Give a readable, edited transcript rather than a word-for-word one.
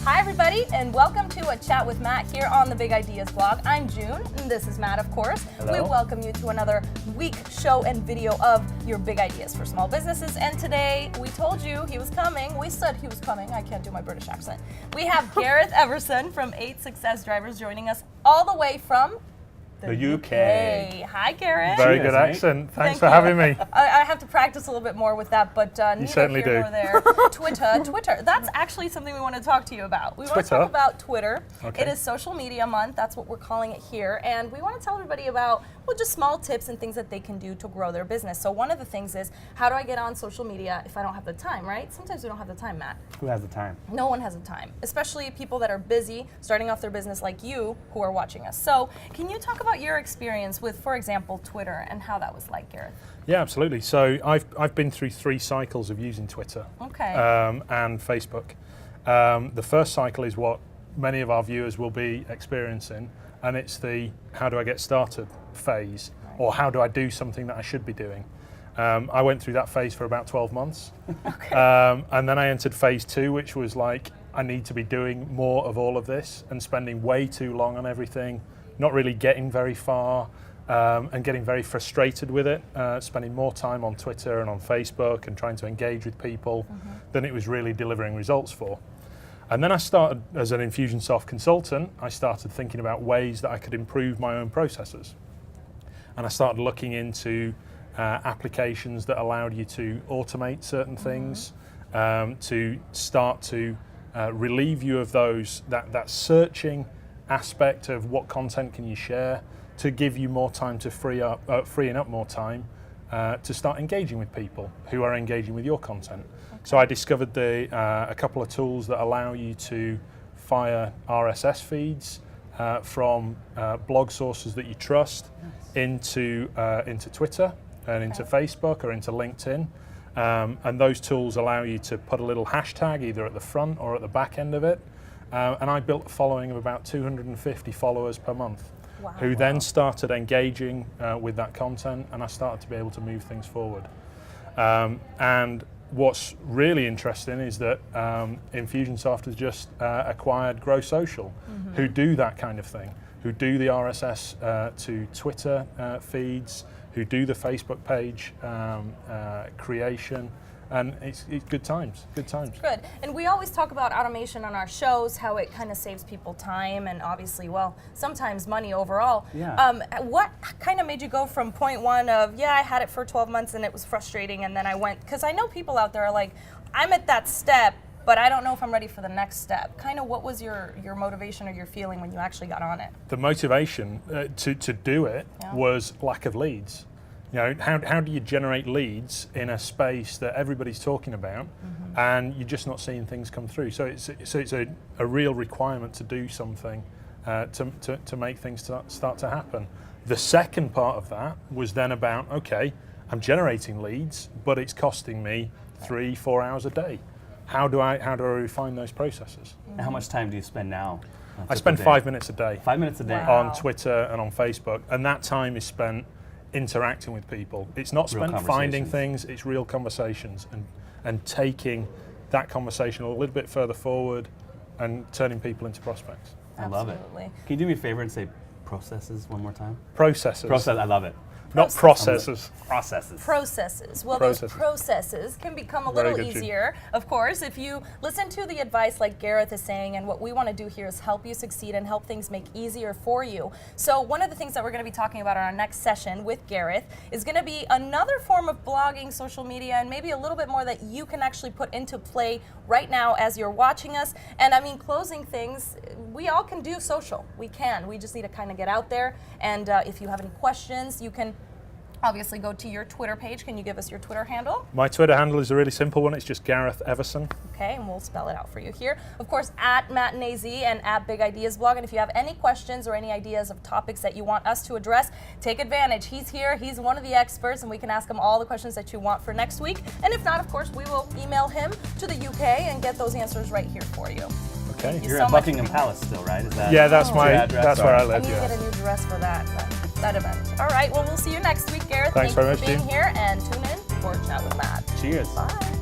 Hi everybody, and welcome to a chat with Matt here on the Big Ideas blog. I'm June, and this is Matt, of course. Hello. We welcome you to another week show and video of your big ideas for small businesses. And today, we told you he was coming. We said he was coming. I can't do my British accent. We have Gareth Everson from 8 Success Drivers joining us all the way from the UK. Hi, Gareth. Very Cheers, good mate. accent. Thanks Thank for you. having me. I have to practice a little bit more with that, but neither certainly here do. nor there. Twitter. That's actually something we want to talk to you about. We want to Twitter? talk about Twitter. Okay. It is Social Media Month. That's what we're calling it here. And we want to tell everybody about, well, just small tips and things that they can do to grow their business. So one of the things is, how do I get on social media if I don't have the time, right? Sometimes we don't have the time, Matt. Who has the time? No one has the time, especially people that are busy starting off their business like you who are watching us. So can you talk about your experience with, for example, Twitter and how that was like, Gareth? Yeah, absolutely. So I've been through 3 cycles of using Twitter Okay. and Facebook. The first cycle is what many of our viewers will be experiencing, and it's the how do I get started phase, or how do I do something that I should be doing. I went through that phase for about 12 months. Okay. And then I entered phase 2, which was like, I need to be doing more of all of this and spending way too long on everything, not really getting very far, and getting very frustrated with it, spending more time on Twitter and on Facebook and trying to engage with people than it was really delivering results for. And then I started, as an Infusionsoft consultant, I started thinking about ways that I could improve my own processes. And I started looking into applications that allowed you to automate certain things, to start to relieve you of that searching aspect of what content can you share, to give you more time to freeing up more time to start engaging with people who are engaging with your content. Okay. So I discovered a couple of tools that allow you to fire RSS feeds from blog sources that you trust into Twitter and into Facebook or into LinkedIn. And those tools allow you to put a little hashtag either at the front or at the back end of it. And I built a following of about 250 followers per month. Wow. Who then started engaging with that content, and I started to be able to move things forward. And what's really interesting is that Infusionsoft has just acquired Grow Social, who do that kind of thing, who do the RSS to Twitter feeds, who do the Facebook page creation. And it's good times, good times. Good. And we always talk about automation on our shows, how it kind of saves people time and obviously, well, sometimes money overall. Yeah. What kind of made you go from point one of, yeah, I had it for 12 months and it was frustrating, and then I went, because I know people out there are like, I'm at that step, but I don't know if I'm ready for the next step. Kind of what was your motivation or your feeling when you actually got on it? The motivation to do it was lack of leads. You know, how do you generate leads in a space that everybody's talking about, and you're just not seeing things come through? So it's a real requirement to do something to make things start to happen. The second part of that was then about, okay, I'm generating leads, but it's costing me 3-4 hours a day. How do I refine those processes? And how much time do you spend now? I spend 5 minutes a day 5 minutes a day. Wow. on Twitter and on Facebook, and that time is spent interacting with people. It's not Real spent finding conversations. things, it's real conversations, and taking that conversation a little bit further forward and turning people into prospects. I love it. Absolutely. Can you do me a favor and say processes one more time? Processes, Process, I love it. not processes. Processes. Processes. Well, Processes. those processes can become a Very little good, June. easier, of course, if you listen to the advice like Gareth is saying, and what we want to do here is help you succeed and help things make easier for you. So one of the things that we're going to be talking about in our next session with Gareth is going to be another form of blogging, social media, and maybe a little bit more that you can actually put into play right now as you're watching us. And I mean, closing things, we all can do social. We can. We just need to kind of get out there. And if you have any questions, you can obviously go to your Twitter page. Can you give us your Twitter handle? My Twitter handle is a really simple one. It's just Gareth Everson. Okay, and we'll spell it out for you here. Of course, at @MattandAZ and at Big Ideas Blog. And if you have any questions or any ideas of topics that you want us to address, take advantage. He's here, he's one of the experts, and we can ask him all the questions that you want for next week. And if not, of course, we will email him to the UK and get those answers right here for you. Okay. Thank you You're so at much Buckingham for- Palace still, right? Is that Yeah, that's Oh. my your address? that's where I I live. need to Yeah. get a new dress for that event. All right, well, we'll see you next week, Gareth. Thanks Thank very you for much, being Jean. here, and tune in for Chat with Matt. Cheers. Bye.